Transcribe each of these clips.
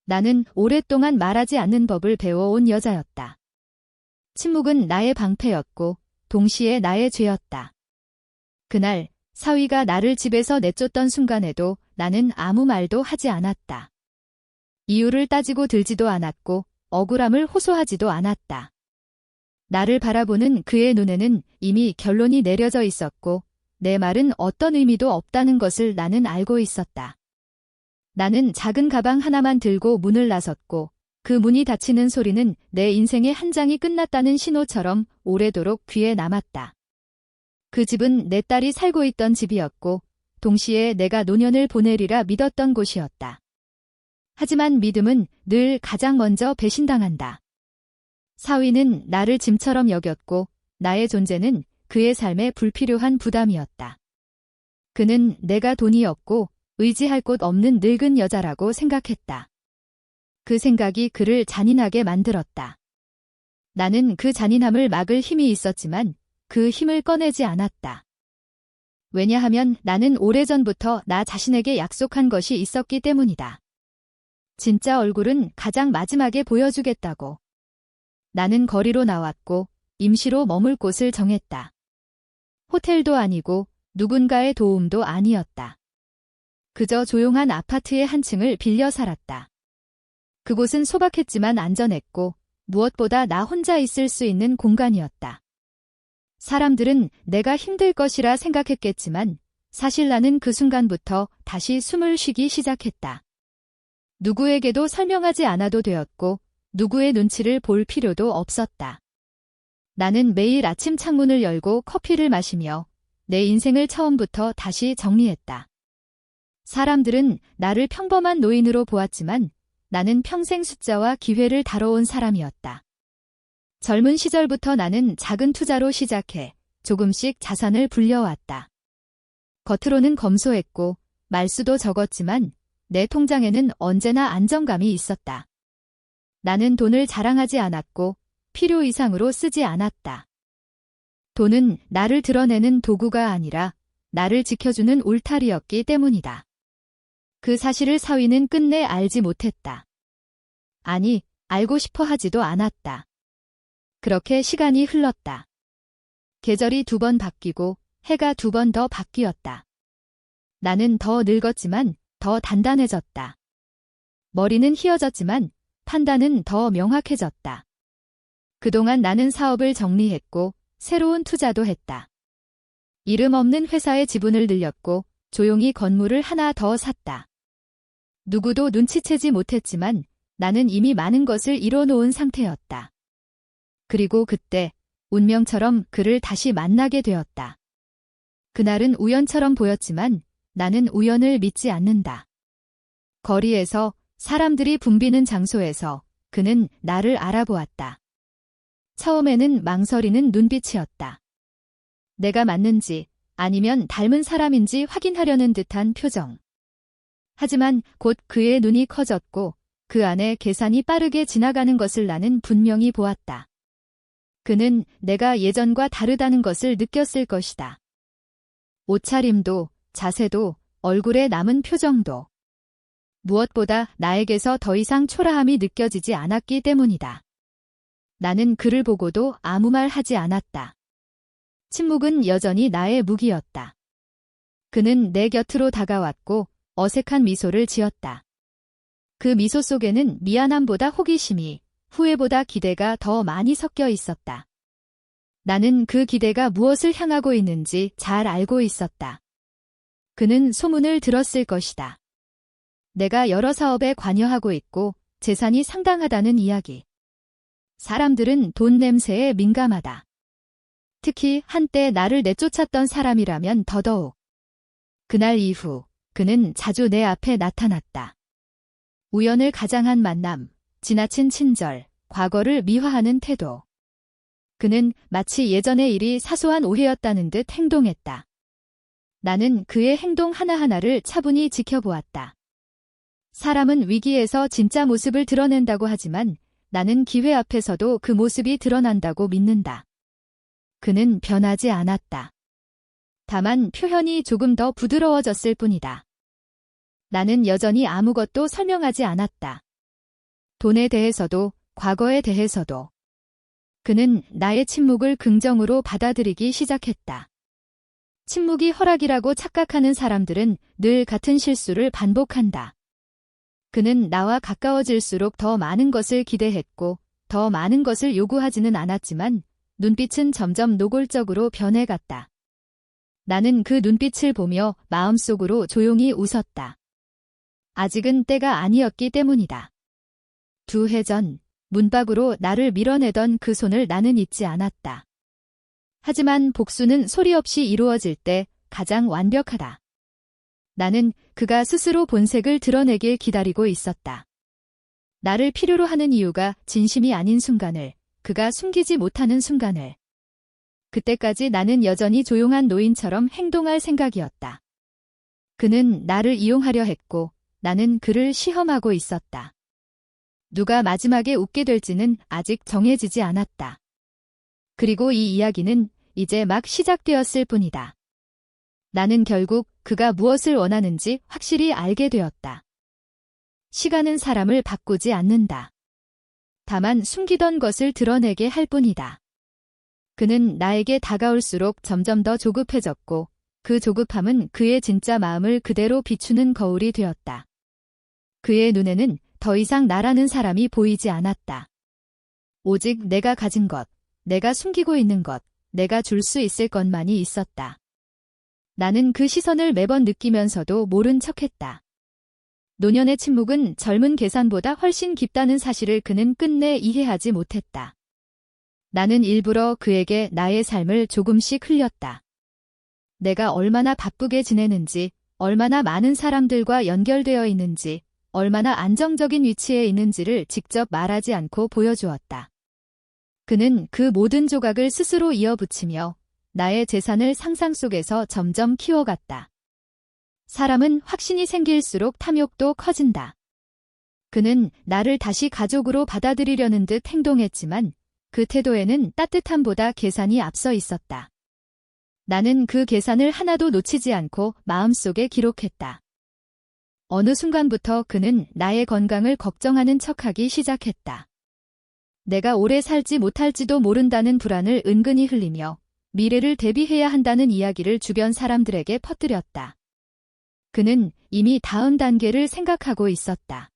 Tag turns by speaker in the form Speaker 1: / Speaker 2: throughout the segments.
Speaker 1: 나는 오랫동안 말하지 않는 법을 배워온 여자였다. 침묵은 나의 방패였고 동시에 나의 죄였다. 그날 사위가 나를 집에서 내쫓던 순간에도 나는 아무 말도 하지 않았다. 이유를 따지고 들지도 않았고 억울함을 호소하지도 않았다. 나를 바라보는 그의 눈에는 이미 결론이 내려져 있었고 내 말은 어떤 의미도 없다는 것을 나는 알고 있었다. 나는 작은 가방 하나만 들고 문을 나섰고 그 문이 닫히는 소리는 내 인생의 한 장이 끝났다는 신호처럼 오래도록 귀에 남았다. 그 집은 내 딸이 살고 있던 집이었고 동시에 내가 노년을 보내리라 믿었던 곳이었다. 하지만 믿음은 늘 가장 먼저 배신당한다. 사위는 나를 짐처럼 여겼고 나의 존재는 그의 삶에 불필요한 부담이었다. 그는 내가 돈이 없고 의지할 곳 없는 늙은 여자라고 생각했다. 그 생각이 그를 잔인하게 만들었다. 나는 그 잔인함을 막을 힘이 있었지만 그 힘을 꺼내지 않았다. 왜냐하면 나는 오래전부터 나 자신에게 약속한 것이 있었기 때문이다. 진짜 얼굴은 가장 마지막에 보여주겠다고. 나는 거리로 나왔고 임시로 머물 곳을 정했다. 호텔도 아니고 누군가의 도움도 아니었다. 그저 조용한 아파트의 한 층을 빌려 살았다. 그곳은 소박했지만 안전했고 무엇보다 나 혼자 있을 수 있는 공간이었다. 사람들은 내가 힘들 것이라 생각했겠지만 사실 나는 그 순간부터 다시 숨을 쉬기 시작했다. 누구에게도 설명하지 않아도 되었고 누구의 눈치를 볼 필요도 없었다. 나는 매일 아침 창문을 열고 커피를 마시며 내 인생을 처음부터 다시 정리했다. 사람들은 나를 평범한 노인으로 보았지만 나는 평생 숫자와 기회를 다뤄온 사람이었다. 젊은 시절부터 나는 작은 투자로 시작해 조금씩 자산을 불려왔다. 겉으로는 검소했고 말수도 적었지만 내 통장에는 언제나 안정감이 있었다. 나는 돈을 자랑하지 않았고 필요 이상으로 쓰지 않았다. 돈은 나를 드러내는 도구가 아니라 나를 지켜주는 울타리였기 때문이다. 그 사실을 사위는 끝내 알지 못했다. 아니, 알고 싶어 하지도 않았다. 그렇게 시간이 흘렀다. 계절이 2번 바뀌고 해가 2번 더 바뀌었다. 나는 더 늙었지만 더 단단해졌다. 머리는 희어졌지만 판단은 더 명확해졌다. 그동안 나는 사업을 정리했고 새로운 투자도 했다. 이름 없는 회사의 지분을 늘렸고 조용히 건물을 하나 더 샀다. 누구도 눈치채지 못했지만 나는 이미 많은 것을 이뤄놓은 상태였다. 그리고 그때 운명처럼 그를 다시 만나게 되었다. 그날은 우연처럼 보였지만 나는 우연을 믿지 않는다. 거리에서 사람들이 붐비는 장소에서 그는 나를 알아보았다. 처음에는 망설이는 눈빛이었다. 내가 맞는지 아니면 닮은 사람인지 확인하려는 듯한 표정. 하지만 곧 그의 눈이 커졌고 그 안에 계산이 빠르게 지나가는 것을 나는 분명히 보았다. 그는 내가 예전과 다르다는 것을 느꼈을 것이다. 옷차림도, 자세도, 얼굴에 남은 표정도. 무엇보다 나에게서 더 이상 초라함이 느껴지지 않았기 때문이다. 나는 그를 보고도 아무 말 하지 않았다. 침묵은 여전히 나의 무기였다. 그는 내 곁으로 다가왔고 어색한 미소를 지었다. 그 미소 속에는 미안함보다 호기심이, 후회보다 기대가 더 많이 섞여 있었다. 나는 그 기대가 무엇을 향하고 있는지 잘 알고 있었다. 그는 소문을 들었을 것이다. 내가 여러 사업에 관여하고 있고 재산이 상당하다는 이야기. 사람들은 돈 냄새에 민감하다. 특히 한때 나를 내쫓았던 사람이라면 더더욱. 그날 이후 그는 자주 내 앞에 나타났다. 우연을 가장한 만남, 지나친 친절, 과거를 미화하는 태도. 그는 마치 예전의 일이 사소한 오해였다는 듯 행동했다. 나는 그의 행동 하나하나를 차분히 지켜보았다. 사람은 위기에서 진짜 모습을 드러낸다고 하지만 나는 기회 앞에서도 그 모습이 드러난다고 믿는다. 그는 변하지 않았다. 다만 표현이 조금 더 부드러워졌을 뿐이다. 나는 여전히 아무것도 설명하지 않았다. 돈에 대해서도, 과거에 대해서도. 그는 나의 침묵을 긍정으로 받아들이기 시작했다. 침묵이 허락이라고 착각하는 사람들은 늘 같은 실수를 반복한다. 그는 나와 가까워질수록 더 많은 것을 기대했고, 더 많은 것을 요구하지는 않았지만, 눈빛은 점점 노골적으로 변해갔다. 나는 그 눈빛을 보며 마음속으로 조용히 웃었다. 아직은 때가 아니었기 때문이다. 2해 전, 문밖으로 나를 밀어내던 그 손을 나는 잊지 않았다. 하지만 복수는 소리 없이 이루어질 때 가장 완벽하다. 나는 그가 스스로 본색을 드러내길 기다리고 있었다. 나를 필요로 하는 이유가 진심이 아닌 순간을, 그가 숨기지 못하는 순간을. 그때까지 나는 여전히 조용한 노인처럼 행동할 생각이었다. 그는 나를 이용하려 했고, 나는 그를 시험하고 있었다. 누가 마지막에 웃게 될지는 아직 정해지지 않았다. 그리고 이 이야기는 이제 막 시작되었을 뿐이다. 나는 결국 그가 무엇을 원하는지 확실히 알게 되었다. 시간은 사람을 바꾸지 않는다. 다만 숨기던 것을 드러내게 할 뿐이다. 그는 나에게 다가올수록 점점 더 조급해졌고, 그 조급함은 그의 진짜 마음을 그대로 비추는 거울이 되었다. 그의 눈에는 더 이상 나라는 사람이 보이지 않았다. 오직 내가 가진 것, 내가 숨기고 있는 것, 내가 줄 수 있을 것만이 있었다. 나는 그 시선을 매번 느끼면서도 모른 척했다. 노년의 침묵은 젊은 계산보다 훨씬 깊다는 사실을 그는 끝내 이해하지 못했다. 나는 일부러 그에게 나의 삶을 조금씩 흘렸다. 내가 얼마나 바쁘게 지내는지, 얼마나 많은 사람들과 연결되어 있는지, 얼마나 안정적인 위치에 있는지를 직접 말하지 않고 보여주었다. 그는 그 모든 조각을 스스로 이어붙이며 나의 재산을 상상 속에서 점점 키워갔다. 사람은 확신이 생길수록 탐욕도 커진다. 그는 나를 다시 가족으로 받아들이려는 듯 행동했지만 그 태도에는 따뜻함보다 계산이 앞서 있었다. 나는 그 계산을 하나도 놓치지 않고 마음속에 기록했다. 어느 순간부터 그는 나의 건강을 걱정하는 척하기 시작했다. 내가 오래 살지 못할지도 모른다는 불안을 은근히 흘리며 미래를 대비해야 한다는 이야기를 주변 사람들에게 퍼뜨렸다. 그는 이미 다음 단계를 생각하고 있었다.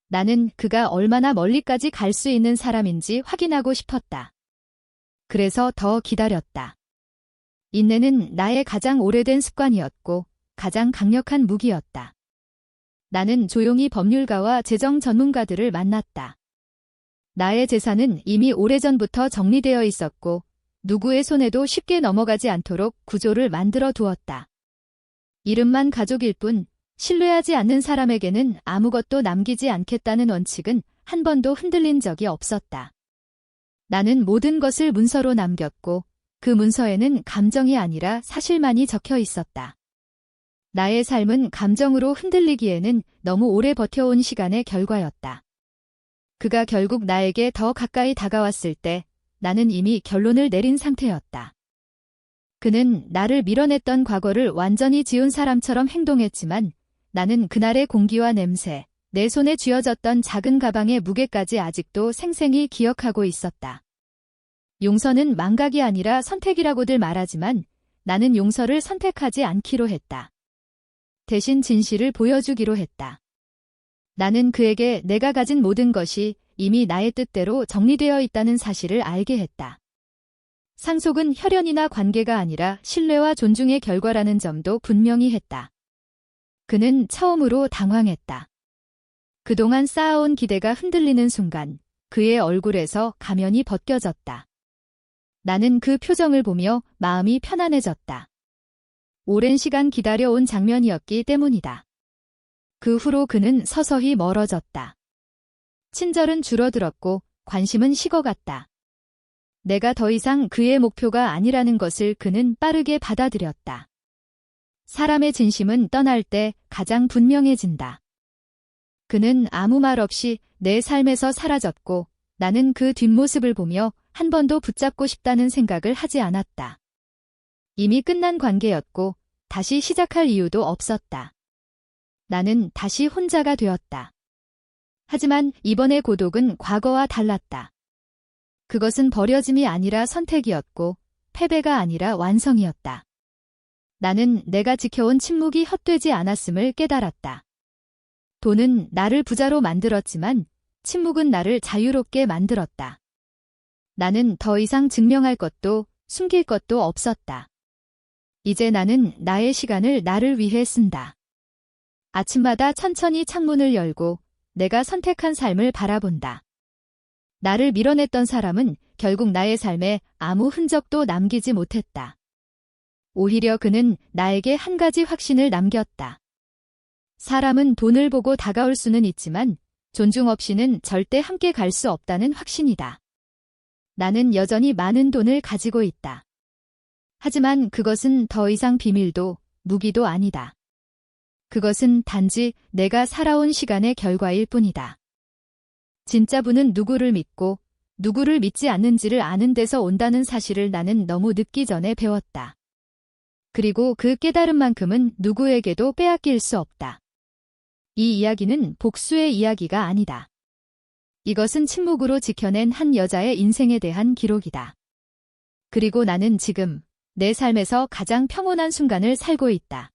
Speaker 1: 나는 그가 얼마나 멀리까지 갈 수 있는 사람인지 확인하고 싶었다. 그래서 더 기다렸다. 인내는 나의 가장 오래된 습관이었고 가장 강력한 무기였다. 나는 조용히 법률가와 재정 전문가들을 만났다. 나의 재산은 이미 오래전부터 정리되어 있었고 누구의 손에도 쉽게 넘어가지 않도록 구조를 만들어 두었다. 이름만 가족일 뿐 신뢰하지 않는 사람에게는 아무것도 남기지 않겠다는 원칙은 한 번도 흔들린 적이 없었다. 나는 모든 것을 문서로 남겼고 그 문서에는 감정이 아니라 사실만이 적혀 있었다. 나의 삶은 감정으로 흔들리기에는 너무 오래 버텨온 시간의 결과였다. 그가 결국 나에게 더 가까이 다가왔을 때 나는 이미 결론을 내린 상태였다. 그는 나를 밀어냈던 과거를 완전히 지운 사람처럼 행동했지만 나는 그날의 공기와 냄새, 내 손에 쥐어졌던 작은 가방의 무게까지 아직도 생생히 기억하고 있었다. 용서는 망각이 아니라 선택이라고들 말하지만 나는 용서를 선택하지 않기로 했다. 대신 진실을 보여주기로 했다. 나는 그에게 내가 가진 모든 것이 이미 나의 뜻대로 정리되어 있다는 사실을 알게 했다. 상속은 혈연이나 관계가 아니라 신뢰와 존중의 결과라는 점도 분명히 했다. 그는 처음으로 당황했다. 그동안 쌓아온 기대가 흔들리는 순간 그의 얼굴에서 가면이 벗겨졌다. 나는 그 표정을 보며 마음이 편안해졌다. 오랜 시간 기다려온 장면이었기 때문이다. 그 후로 그는 서서히 멀어졌다. 친절은 줄어들었고 관심은 식어갔다. 내가 더 이상 그의 목표가 아니라는 것을 그는 빠르게 받아들였다. 사람의 진심은 떠날 때 가장 분명해진다. 그는 아무 말 없이 내 삶에서 사라졌고 나는 그 뒷모습을 보며 한 번도 붙잡고 싶다는 생각을 하지 않았다. 이미 끝난 관계였고 다시 시작할 이유도 없었다. 나는 다시 혼자가 되었다. 하지만 이번의 고독은 과거와 달랐다. 그것은 버려짐이 아니라 선택이었고 패배가 아니라 완성이었다. 나는 내가 지켜온 침묵이 헛되지 않았음을 깨달았다. 돈은 나를 부자로 만들었지만 침묵은 나를 자유롭게 만들었다. 나는 더 이상 증명할 것도 숨길 것도 없었다. 이제 나는 나의 시간을 나를 위해 쓴다. 아침마다 천천히 창문을 열고 내가 선택한 삶을 바라본다. 나를 밀어냈던 사람은 결국 나의 삶에 아무 흔적도 남기지 못했다. 오히려 그는 나에게 한 가지 확신을 남겼다. 사람은 돈을 보고 다가올 수는 있지만 존중 없이는 절대 함께 갈 수 없다는 확신이다. 나는 여전히 많은 돈을 가지고 있다. 하지만 그것은 더 이상 비밀도 무기도 아니다. 그것은 단지 내가 살아온 시간의 결과일 뿐이다. 진짜 부는 누구를 믿고 누구를 믿지 않는지를 아는 데서 온다는 사실을 나는 너무 늦기 전에 배웠다. 그리고 그 깨달음만큼은 누구에게도 빼앗길 수 없다. 이 이야기는 복수의 이야기가 아니다. 이것은 침묵으로 지켜낸 한 여자의 인생에 대한 기록이다. 그리고 나는 지금 내 삶에서 가장 평온한 순간을 살고 있다.